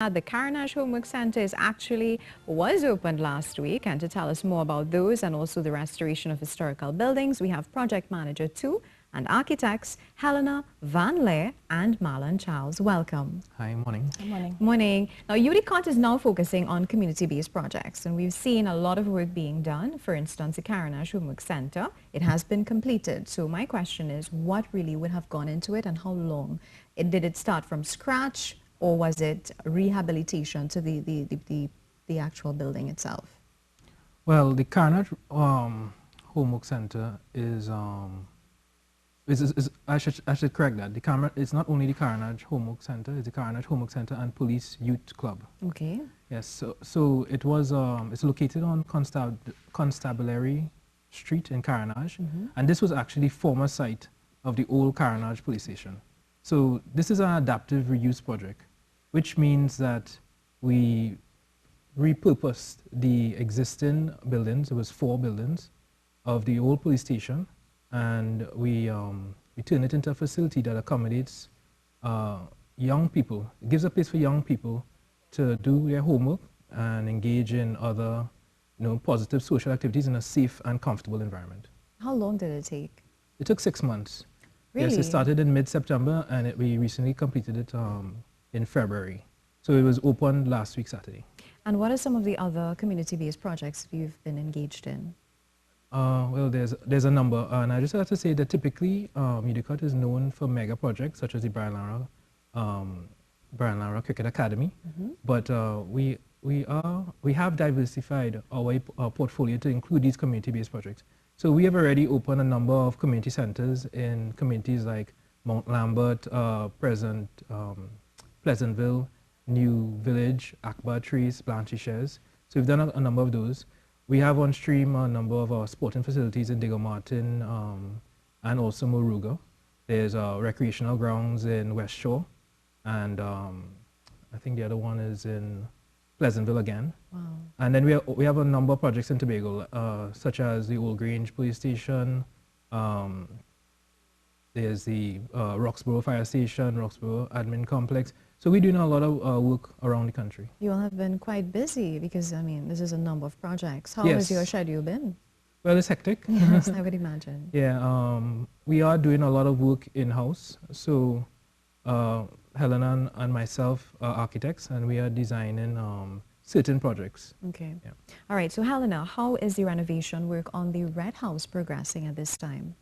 The Carenage Homework Center was opened last week, and to tell us more about those and also the restoration of historical buildings, we have Project Manager 2 and architects Helena, Lere and Marlon Charles. Welcome. Hi, morning. Good morning. Morning. Now, UDECOTT is now focusing on community-based projects, and we've seen a lot of work being done. For instance, the Carenage Homework Center, it has been completed. So my question is, what really would have gone into it and how long? Did it start from scratch? Or was it rehabilitation to the actual building itself? Well, the Carenage Homework Center is I should correct that. It's not only the Carenage Homework Center, it's the Carenage Homework Center and Police Youth Club. Okay. Yes, so it was, it's located on Constabulary Street in Carenage, and this was actually former site of the old Carenage police station. So this is an adaptive reuse project, which means that we repurposed the existing buildings. It was 4 buildings of the old police station, and we turn it into a facility that accommodates young people. It gives a place for young people to do their homework and engage in other, positive social activities in a safe and comfortable environment. How long did it take? It took 6 months. Really? Yes, it started in mid-September, and we recently completed it in February. So it was opened last week, Saturday. And what are some of the other community-based projects you've been engaged in? Well, there's a number, and I just have to say that typically UDECOTT is known for mega projects such as the Brian Lara Cricket Academy, but we have diversified our portfolio to include these community-based projects. So we have already opened a number of community centers in communities like Mount Lambert, Pleasantville, New Village, Akbar Trees, Blanchishes. So we've done a number of those. We have on stream a number of our sporting facilities in Digger Martin and also Moruga. There's recreational grounds in West Shore, and I think the other one is in Pleasantville again. Wow. And then we have a number of projects in Tobago, such as the Old Grange Police Station. There's the Roxborough Fire Station, Roxborough Admin Complex. So we're doing a lot of work around the country. You all have been quite busy because, I mean, this is a number of projects. How has your schedule been? Well, it's hectic. Yes, I would imagine. Yeah, we are doing a lot of work in-house. So Helena and myself are architects, and we are designing certain projects. Okay. Yeah. All right, so Helena, how is the renovation work on the Red House progressing at this time?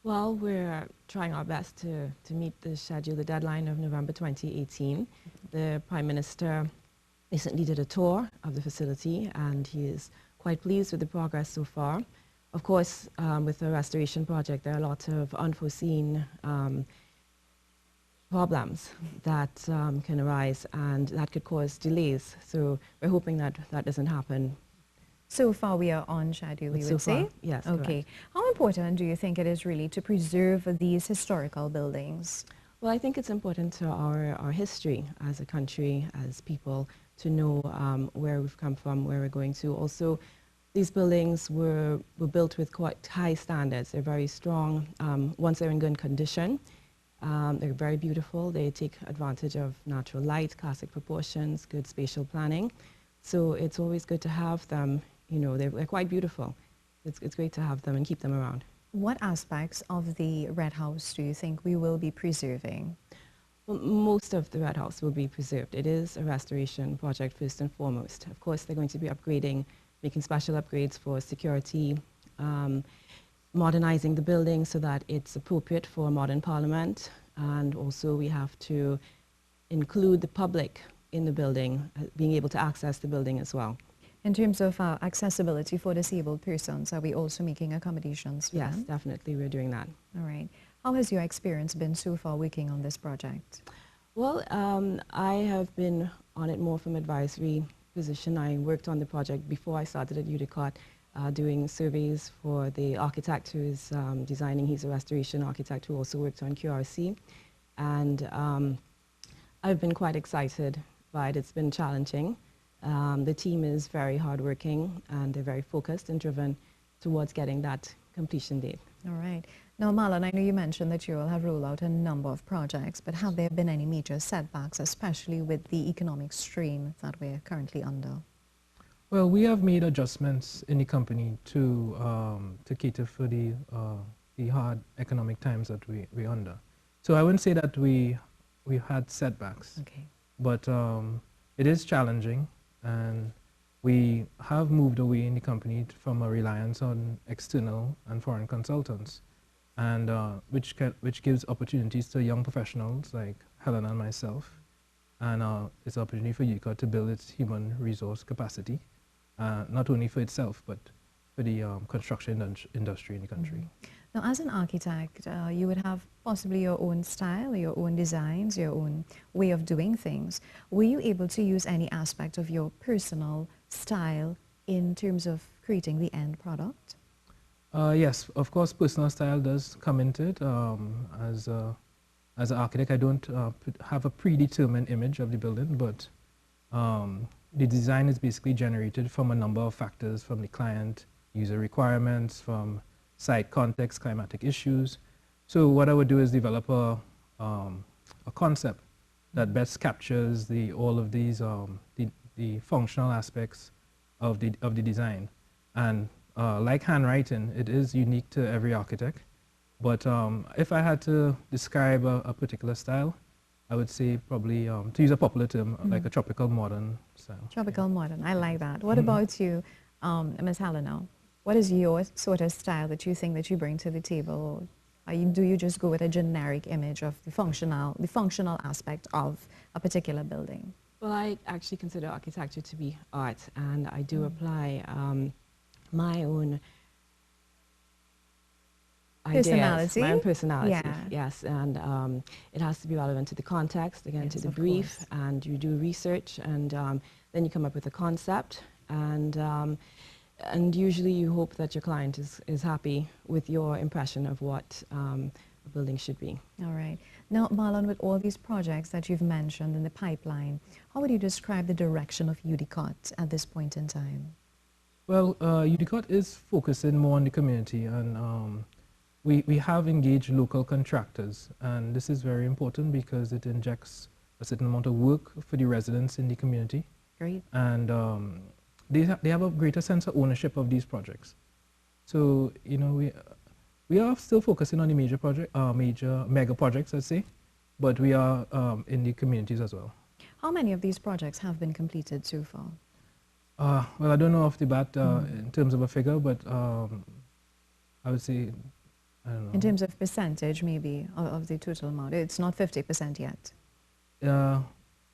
Well, we're trying our best to meet the schedule, the deadline of November 2018. The Prime Minister recently did a tour of the facility, and he is quite pleased with the progress so far. Of course, with the restoration project, there are a lot of unforeseen problems that can arise, and that could cause delays. So we're hoping that that doesn't happen. So far we are on schedule, you would say? Yes. Okay. Correct. How important do you think it is really to preserve these historical buildings? Well, I think it's important to our history as a country, as people, to know where we've come from, where we're going to. Also, these buildings were built with quite high standards. They're very strong. Once they're in good condition, they're very beautiful. They take advantage of natural light, classic proportions, good spatial planning. So it's always good to have them. They're quite beautiful. It's great to have them and keep them around. What aspects of the Red House do you think we will be preserving? Well, most of the Red House will be preserved. It is a restoration project first and foremost. Of course, they're going to be upgrading, making special upgrades for security, modernizing the building so that it's appropriate for a modern parliament. And also we have to include the public in the building, being able to access the building as well. In terms of accessibility for disabled persons, are we also making accommodations for them? Yes, definitely, we're doing that. All right. How has your experience been so far working on this project? Well, I have been on it more from advisory position. I worked on the project before I started at UDECOTT, doing surveys for the architect who is designing. He's a restoration architect who also worked on QRC. And I've been quite excited by it. It's been challenging. The team is very hardworking, and they're very focused and driven towards getting that completion date. All right. Now, Marlon, I know you mentioned that you all have rolled out a number of projects, but have there been any major setbacks, especially with the economic stream that we're currently under? Well, we have made adjustments in the company to cater for the hard economic times that we're under. So I wouldn't say that we had setbacks, Okay. but it is challenging, and we have moved away in the company from a reliance on external and foreign consultants, and which gives opportunities to young professionals like Helena and myself, and it's an opportunity for UDECOTT to build its human resource capacity, not only for itself, but for the construction industry in the country. Now, as an architect, you would have possibly your own style, your own designs, your own way of doing things. Were you able to use any aspect of your personal style in terms of creating the end product? Yes, of course, personal style does come into it. As an architect, I don't have a predetermined image of the building, but the design is basically generated from a number of factors, from the client, user requirements, from site context, climatic issues. So what I would do is develop a concept that best captures all of these the functional aspects of the design. And like handwriting, it is unique to every architect. But if I had to describe a particular style, I would say probably, to use a popular term, like a tropical modern style. Tropical modern, I like that. What about you, Ms. Helena? What is your sort of style that you think that you bring to the table? Do you just go with a generic image of the functional aspect of a particular building? Well, I actually consider architecture to be art, and I do apply my own personality. My own personality, Yeah. yes, and it has to be relevant to the context, again, Yes, to the of brief, course. and you do research, and then you come up with a concept, and usually you hope that your client is happy with your impression of what a building should be. All right. Now, Marlon, with all these projects that you've mentioned in the pipeline, how would you describe the direction of UDECOTT at this point in time? Well, UDECOTT is focusing more on the community, and we have engaged local contractors, and this is very important because it injects a certain amount of work for the residents in the community. Great. And they have a greater sense of ownership of these projects. So, you know, we are still focusing on the major mega projects, let's say, but we are in the communities as well. How many of these projects have been completed so far? Well, I don't know off the bat in terms of a figure, but I would say, I don't know. In terms of percentage, maybe, of the total amount. It's not 50% yet.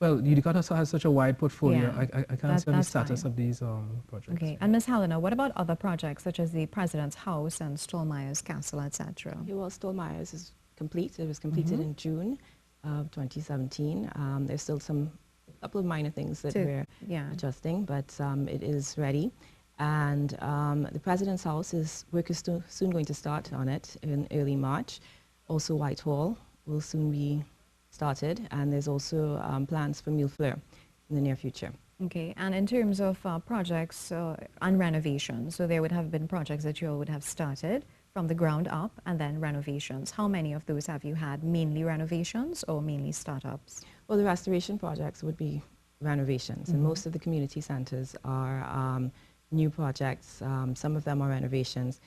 Well, UDECOTT has such a wide portfolio. Yeah, I can't say the status fine. of these projects. Okay. And Ms. Helena, what about other projects such as the President's House and Stallmeyer's Castle, etc.? Yeah, well, Stallmeyer's is complete. It was completed in June of 2017. There's still a couple of minor things that we're adjusting, but it is ready. And the President's House work is soon going to start on it in early March. Also, Whitehall will soon be started, and there's also plans for Mille Fleurs in the near future. Okay, and in terms of projects and renovations, so there would have been projects that you all would have started from the ground up and then renovations. How many of those have you had? Mainly renovations or mainly startups? Well, the restoration projects would be renovations, and most of the community centers are new projects. Some of them are renovations.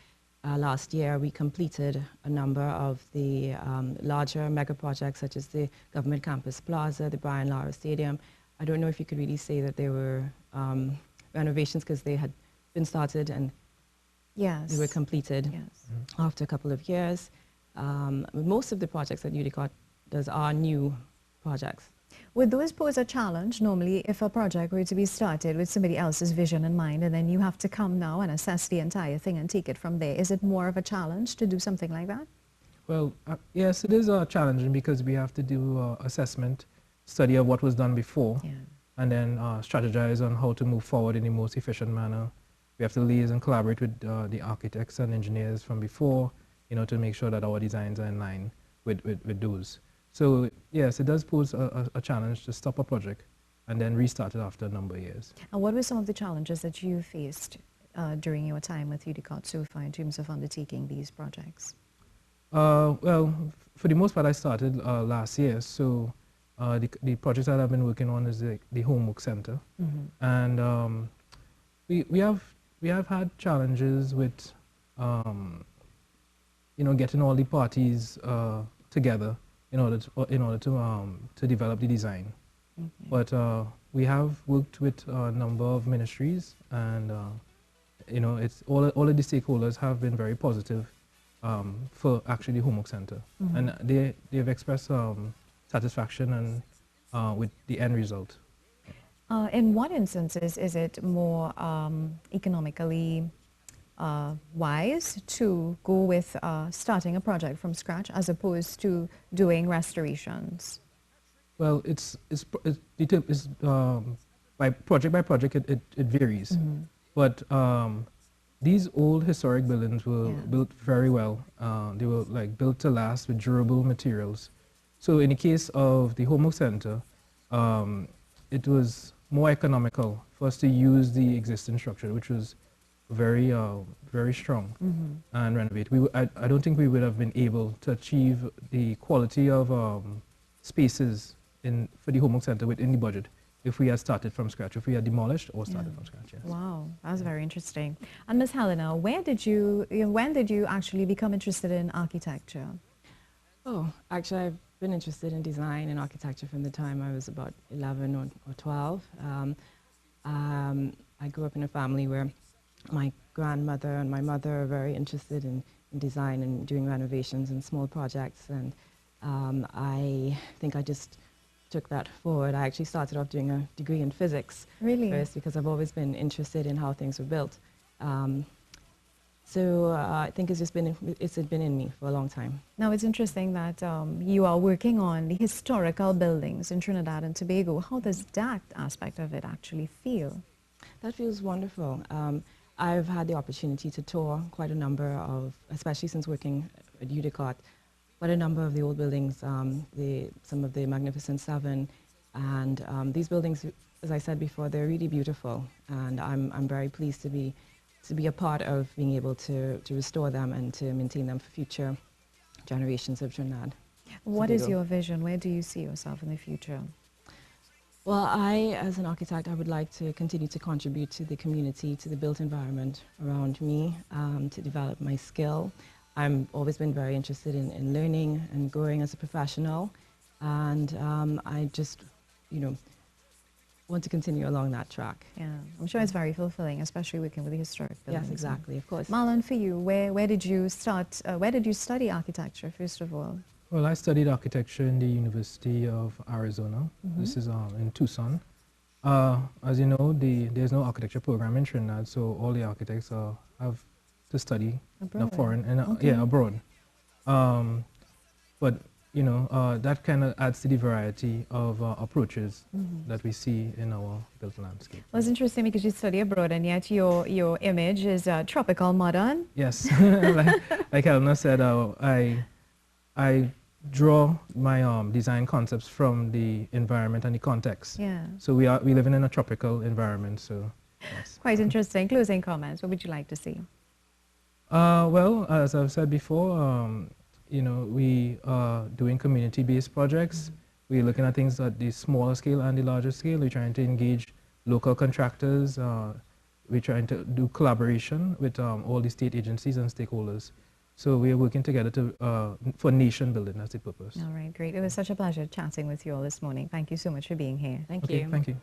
Last year, we completed a number of the larger mega projects, such as the Government Campus Plaza, the Brian Lara Stadium. I don't know if you could really say that they were renovations because they had been started and they were completed after a couple of years. Most of the projects that UDECOTT does are new projects. Would those pose a challenge normally if a project were to be started with somebody else's vision in mind and then you have to come now and assess the entire thing and take it from there? Is it more of a challenge to do something like that? Well, yes, it is challenging because we have to do assessment, study of what was done before, and then strategize on how to move forward in the most efficient manner. We have to liaise and collaborate with the architects and engineers from before, you know, to make sure that our designs are in line with those. So yes, it does pose a challenge to stop a project and then restart it after a number of years. And what were some of the challenges that you faced during your time with UDECOTT so far in terms of undertaking these projects? Well, for the most part, I started last year. So the projects that I've been working on is the Homework Center, and we have had challenges with getting all the parties together in order to develop the design. But we have worked with a number of ministries, and it's all of the stakeholders have been very positive for actually the Homework Center, and they've expressed satisfaction and with the end result. In what instances is it more economically wise to go with starting a project from scratch as opposed to doing restorations? Well, it's by project it varies, but these old historic buildings were built very well. They were built to last with durable materials. So in the case of the Homework Center, it was more economical for us to use the existing structure, which was very strong, and renovate. I don't think we would have been able to achieve the quality of spaces for the Homework Center within the budget if we had started from scratch, if we had demolished or started from scratch. Yes. Wow, that's very interesting. And Ms. Helena, when did you actually become interested in architecture? Oh, actually, I've been interested in design and architecture from the time I was about 11 or 12. I grew up in a family where my grandmother and my mother are very interested in design and doing renovations and small projects, and I think I just took that forward. I actually started off doing a degree in physics first because I've always been interested in how things were built. So I think it's been in me for a long time. Now it's interesting that you are working on the historical buildings in Trinidad and Tobago. How does that aspect of it actually feel? That feels wonderful. I've had the opportunity to tour quite a number of, especially since working at UDECOTT, quite a number of the old buildings, some of the Magnificent Seven, and these buildings, as I said before, they're really beautiful, and I'm very pleased to be a part of being able to restore them and to maintain them for future generations of Trinidad. What is your vision? Where do you see yourself in the future? Well, as an architect, I would like to continue to contribute to the community, to the built environment around me, to develop my skill. I've always been very interested in learning and growing as a professional, and I just, want to continue along that track. Yeah, I'm sure it's very fulfilling, especially working with the historic buildings. Yes, exactly, of course. Marlon, for you, where did you start? Where did you study architecture, first of all? Well, I studied architecture in the University of Arizona. This is in Tucson. As you know, there's no architecture program in Trinidad, so all the architects have to study abroad. Abroad. But that kind of adds to the variety of approaches that we see in our built landscape. Well, it's interesting because you study abroad, and yet your image is tropical modern. Yes, like Helena said, I draw my design concepts from the environment and the context. Yeah. So we live in a tropical environment. So yes. Quite interesting. Closing comments. What would you like to see? Well, as I've said before, we are doing community-based projects. We're looking at things at the smaller scale and the larger scale. We're trying to engage local contractors. We're trying to do collaboration with all the state agencies and stakeholders. So we are working together for nation building. That's the purpose. All right, great. It was such a pleasure chatting with you all this morning. Thank you so much for being here. Thank you. Thank you.